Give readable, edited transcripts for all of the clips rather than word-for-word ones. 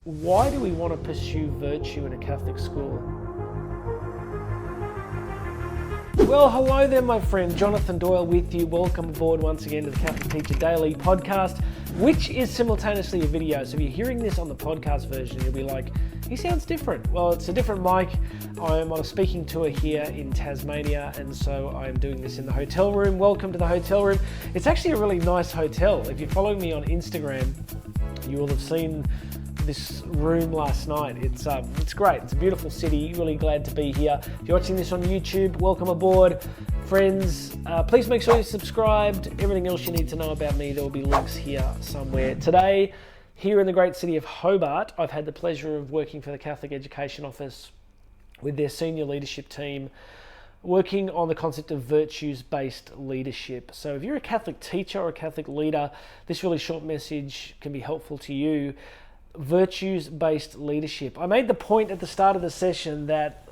Why do we want to pursue virtue in a Catholic school? Well, hello there, my friend. Jonathan Doyle with you. Welcome aboard once again to the Catholic Teacher Daily podcast, which is simultaneously a video. So if you're hearing this on the podcast version, you'll be like, he sounds different. Well, it's a different mic. I'm on a speaking tour here in Tasmania, and so I'm doing this in the hotel room. Welcome to the hotel room. It's actually a really nice hotel. If you're following me on Instagram, you will have seen this room last night. It's great. It's a beautiful city. Really glad to be here. If you're watching this on YouTube, welcome aboard. Friends, please make sure you're subscribed. Everything else you need to know about me, there will be links here somewhere. Today, here in the great city of Hobart, I've had the pleasure of working for the Catholic Education Office with their senior leadership team, working on the concept of virtues-based leadership. So if you're a Catholic teacher or a Catholic leader, this really short message can be helpful to you. Virtues-based leadership. I made the point at the start of the session that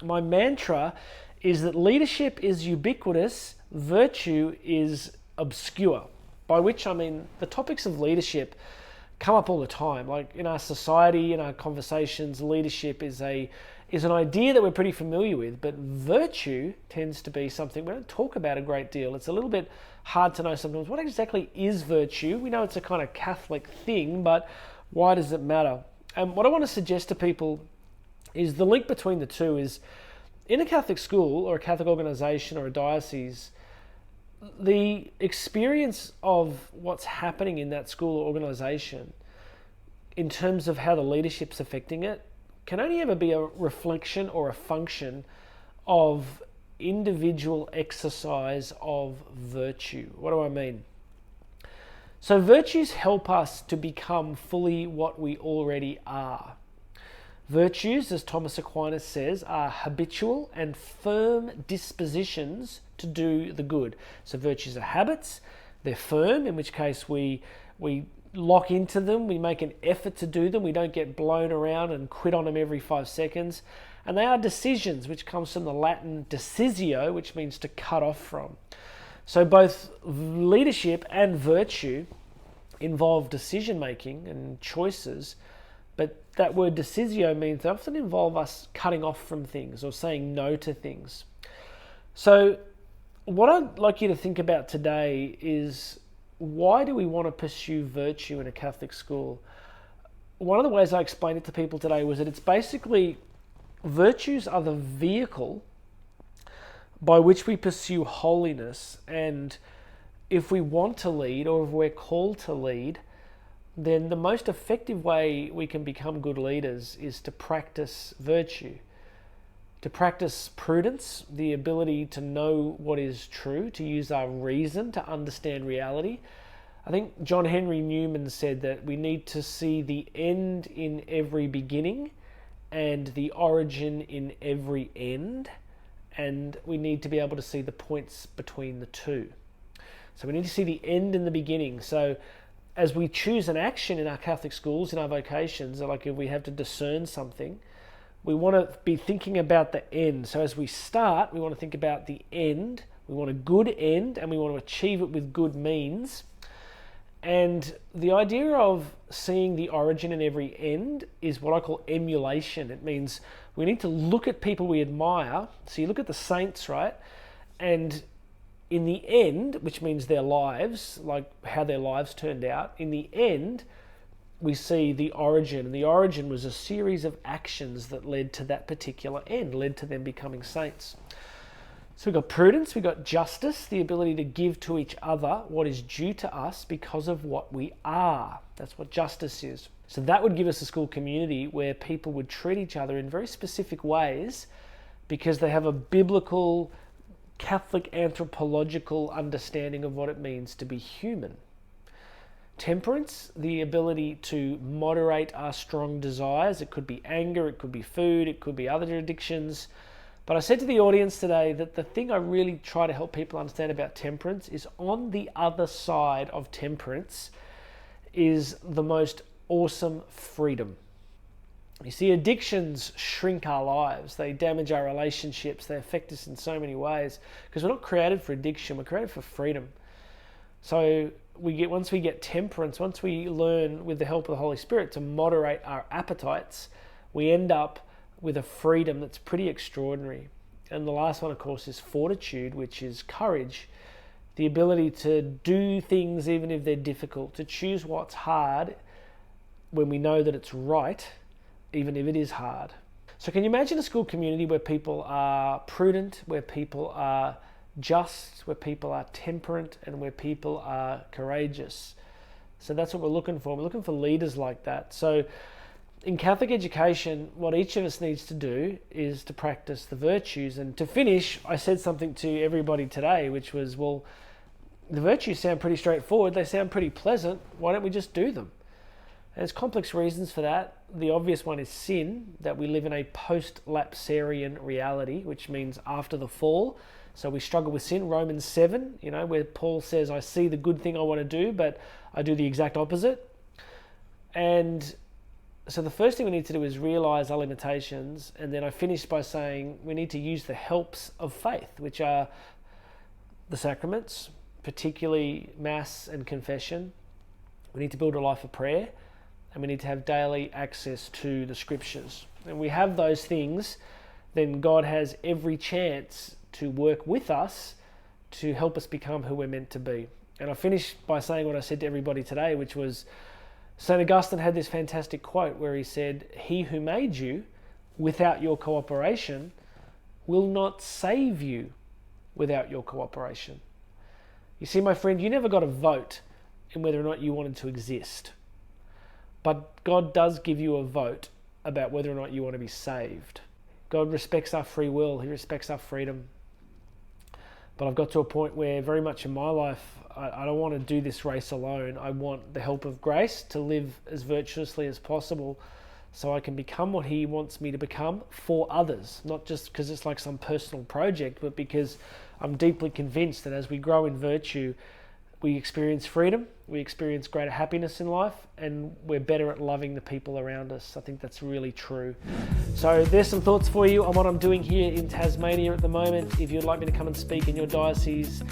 my mantra is that leadership is ubiquitous, virtue is obscure. By which I mean the topics of leadership come up all the time. Like in our society, in our conversations, leadership is an idea that we're pretty familiar with, but virtue tends to be something we don't talk about a great deal. It's a little bit hard to know sometimes what exactly is virtue. We know it's a kind of Catholic thing, but why does it matter? And what I want to suggest to people is the link between the two is in a Catholic school or a Catholic organization or a diocese, the experience of what's happening in that school or organization in terms of how the leadership's affecting it can only ever be a reflection or a function of individual exercise of virtue. What do I mean? So virtues help us to become fully what we already are. Virtues, as Thomas Aquinas says, are habitual and firm dispositions to do the good. So virtues are habits, they're firm, in which case we lock into them, we make an effort to do them, we don't get blown around and quit on them every 5 seconds. And they are decisions, which comes from the Latin decisio, which means to cut off from. So both leadership and virtue involve decision making and choices, but that word decisio means they often involve us cutting off from things or saying no to things. So what I'd like you to think about today is, why do we want to pursue virtue in a Catholic school? One of the ways I explained it to people today was that it's basically virtues are the vehicle by which we pursue holiness, and if we want to lead or if we're called to lead, then the most effective way we can become good leaders is to practice virtue, to practice prudence, the ability to know what is true, to use our reason to understand reality. I think John Henry Newman said that we need to see the end in every beginning and the origin in every end. And we need to be able to see the points between the two. So we need to see the end in the beginning. So as we choose an action in our Catholic schools, in our vocations, like if we have to discern something, we want to be thinking about the end. So as we start, we want to think about the end. We want a good end, and we want to achieve it with good means. And the idea of seeing the origin in every end is what I call emulation. It means we need to look at people we admire. So you look at the saints, right? And in the end, which means their lives, like how their lives turned out, in the end, we see the origin. And the origin was a series of actions that led to that particular end, led to them becoming saints. So we've got prudence, we've got justice, the ability to give to each other what is due to us because of what we are. That's what justice is. So that would give us a school community where people would treat each other in very specific ways because they have a biblical, Catholic, anthropological understanding of what it means to be human. Temperance, the ability to moderate our strong desires. It could be anger, it could be food, it could be other addictions. But I said to the audience today that the thing I really try to help people understand about temperance is on the other side of temperance is the most awesome freedom. You see, addictions shrink our lives. They damage our relationships. They affect us in so many ways because we're not created for addiction. We're created for freedom. So once we get temperance, once we learn with the help of the Holy Spirit to moderate our appetites, we end up with a freedom that's pretty extraordinary. And the last one, of course, is fortitude, which is courage. The ability to do things even if they're difficult, to choose what's hard when we know that it's right, even if it is hard. So can you imagine a school community where people are prudent, where people are just, where people are temperate, and where people are courageous? So that's what we're looking for. We're looking for leaders like that. So in Catholic education, what each of us needs to do is to practice the virtues. And to finish, I said something to everybody today, which was, well, the virtues sound pretty straightforward. They sound pretty pleasant. Why don't we just do them? And there's complex reasons for that. The obvious one is sin, that we live in a post-lapsarian reality, which means after the fall. So we struggle with sin. Romans 7, where Paul says, I see the good thing I want to do, but I do the exact opposite. And so the first thing we need to do is realize our limitations. And then I finished by saying we need to use the helps of faith, which are the sacraments, particularly Mass and confession. We need to build a life of prayer, and we need to have daily access to the scriptures. And we have those things, then God has every chance to work with us to help us become who we're meant to be. And I finished by saying what I said to everybody today, which was St. Augustine had this fantastic quote where he said, "He who made you without your cooperation will not save you without your cooperation." You see, my friend, you never got a vote in whether or not you wanted to exist. But God does give you a vote about whether or not you want to be saved. God respects our free will. He respects our freedom. But I've got to a point where very much in my life, I don't want to do this race alone. I want the help of grace to live as virtuously as possible so I can become what He wants me to become for others. Not just because it's like some personal project, but because I'm deeply convinced that as we grow in virtue, we experience freedom, we experience greater happiness in life, and we're better at loving the people around us. I think that's really true. So there's some thoughts for you on what I'm doing here in Tasmania at the moment. If you'd like me to come and speak in your diocese,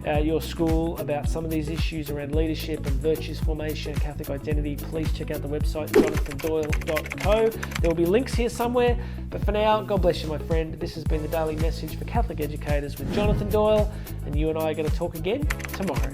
your school, about some of these issues around leadership and virtues formation, Catholic identity, please check out the website, jonathandoyle.co. There will be links here somewhere. But for now, God bless you, my friend. This has been the Daily Message for Catholic Educators with Jonathan Doyle, and you and I are going to talk again tomorrow.